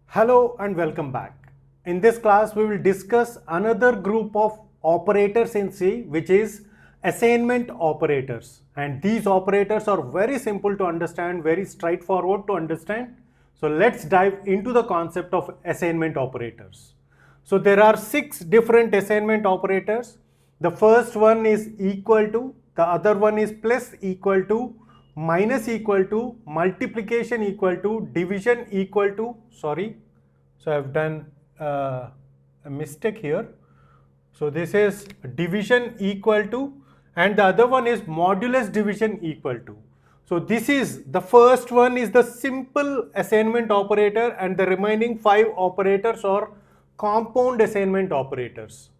Hello and welcome back. In this class, we will discuss another group of operators in C, which is assignment operators. And these operators are very simple to understand, very straightforward to understand. So let's dive into the concept of assignment operators. So there are 6 different assignment operators. The first one is equal to, the other one is plus equal to, minus equal to, multiplication equal to, division equal to, so I've done a mistake here. So this is division equal to, and the other one is modulus division equal to. So this is, the first one is the simple assignment operator, and the remaining 5 operators are compound assignment operators.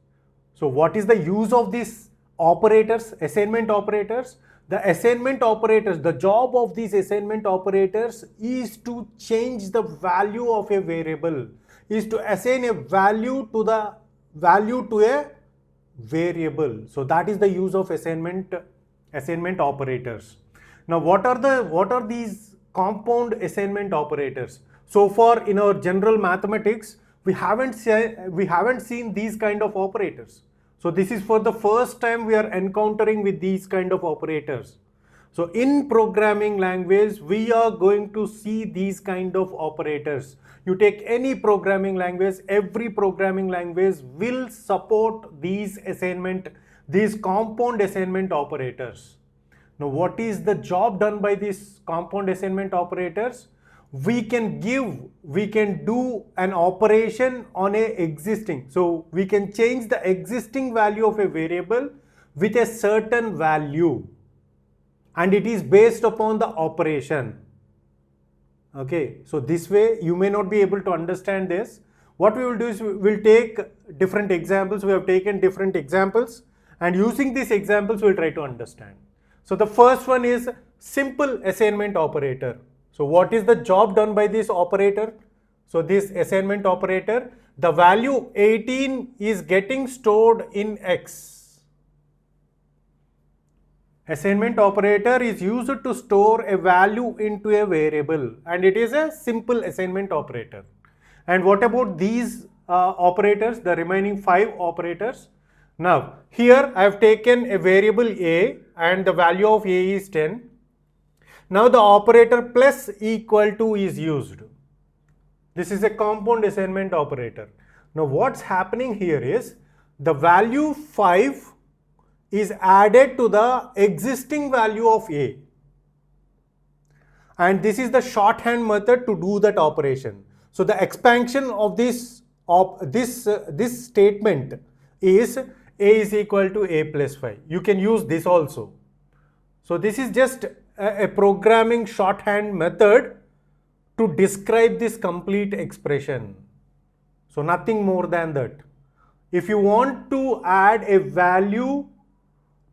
So what is the use of these operators, assignment operators? The assignment operators, the job of these assignment operators is to change the value of a variable, is to assign a value to a variable. So that is the use of assignment operators. Now what are these compound assignment operators? So far in our general mathematics, we haven't seen these kind of operators. So this is for the first time we are encountering with these kind of operators. So in programming language, we are going to see these kind of operators. You take any programming language, every programming language will support these compound assignment operators. Now what is the job done by these compound assignment operators? We can do an operation on a existing. So we can change the existing value of a variable with a certain value, and it is based upon the operation. Okay, so this way you may not be able to understand this. What we will do is we will take different examples. We have taken different examples, and using these examples we will try to understand. So the first one is simple assignment operator. So what is the job done by this operator? So this assignment operator, the value 18 is getting stored in X. Assignment operator is used to store a value into a variable, and it is a simple assignment operator. And what about these operators, the remaining 5 operators? Now here I have taken a variable A and the value of A is 10. Now the operator plus equal to is used. This is a compound assignment operator. Now what's happening here is the value 5 is added to the existing value of A, and this is the shorthand method to do that operation. So the expansion of this statement is A is equal to A plus 5. You can use this also. So this is just a programming shorthand method to describe this complete expression. So nothing more than that. If you want to add a value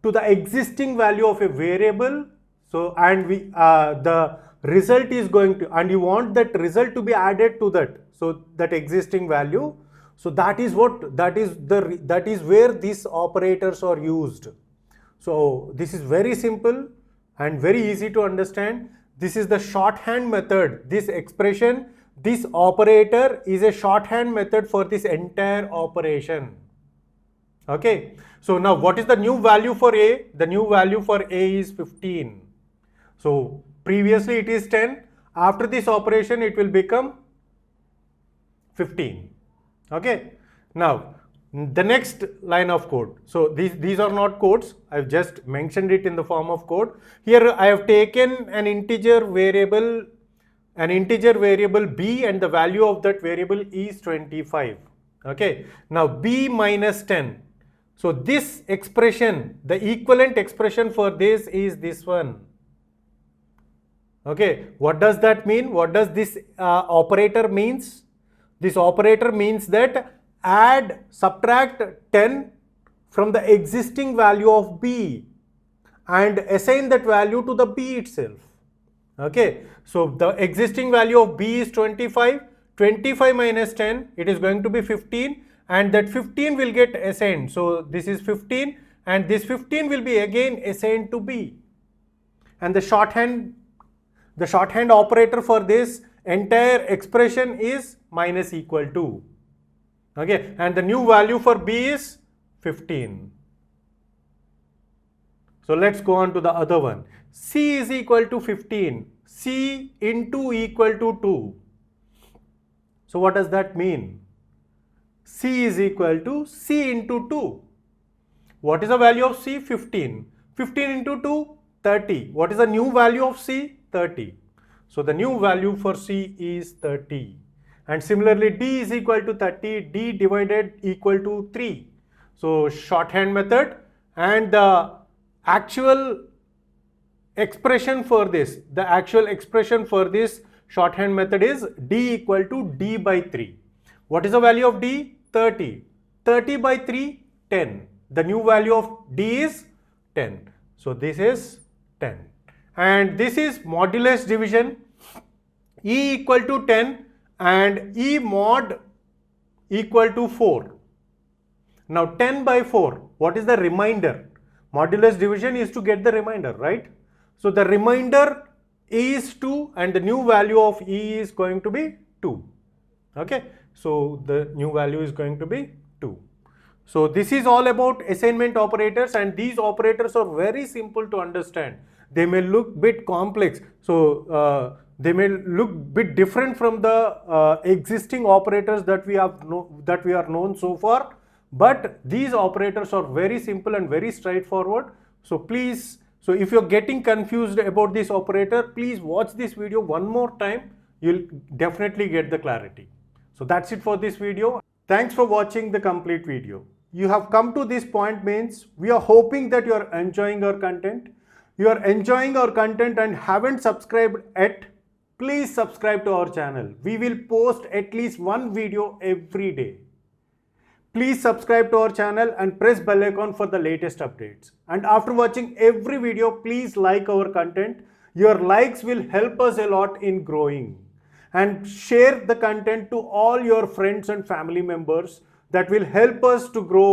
to the existing value of a variable, so and the result is going to, and you want that result to be added to that, so that existing value, so that is where these operators are used. So this is very simple and very easy to understand. This is the shorthand method. This expression, this operator is a shorthand method for this entire operation. Okay, so now what is the new value for A? The new value for A is 15. So previously it is 10. After this operation it will become 15. Okay, now the next line of code. So these are not codes. I've just mentioned it in the form of code. Here I have taken an integer variable B, and the value of that variable is 25. Okay, now B minus 10. So this expression, the equivalent expression for this is this one. Okay, what does that mean? What does this operator means? This operator means that subtract 10 from the existing value of B and assign that value to the B itself. Okay, so the existing value of B is 25. 25 minus 10, it is going to be 15, and that 15 will get assigned. So this is 15, and this 15 will be again assigned to B. And the shorthand operator for this entire expression is minus equal to. Okay, and the new value for B is 15. So let's go on to the other one. C is equal to 15. C into equal to 2. So what does that mean? C is equal to C into 2. What is the value of C? 15. 15 into 2, 30. What is the new value of C? 30. So the new value for C is 30. And similarly, D is equal to 30. D divided equal to 3. So shorthand method, and the actual expression for this, shorthand method is D equal to D by 3. What is the value of D? 30. 30 by 3, 10. The new value of D is 10. So this is 10. And this is modulus division. E equal to 10 and E mod equal to 4. Now 10 by 4, what is the remainder? Modulus division is to get the remainder, right? So the remainder is 2 and the new value of E is going to be 2. Okay, so the new value is going to be 2. So this is all about assignment operators, and these operators are very simple to understand. They may look bit complex, so they may look bit different from the existing operators that we are known so far, but these operators are very simple and very straightforward. So please, so if you're getting confused about this operator, please watch this video one more time. You'll definitely get the clarity. So that's it for this video. Thanks for watching the complete video. You have come to this point, means we are hoping that you are enjoying our content. You are enjoying our content and haven't subscribed yet, please subscribe to our channel. We will post at least one video every day. Please subscribe to our channel and press bell icon for the latest updates. And after watching every video, please like our content. Your likes will help us a lot in growing. And share the content to all your friends and family members. That will help us to grow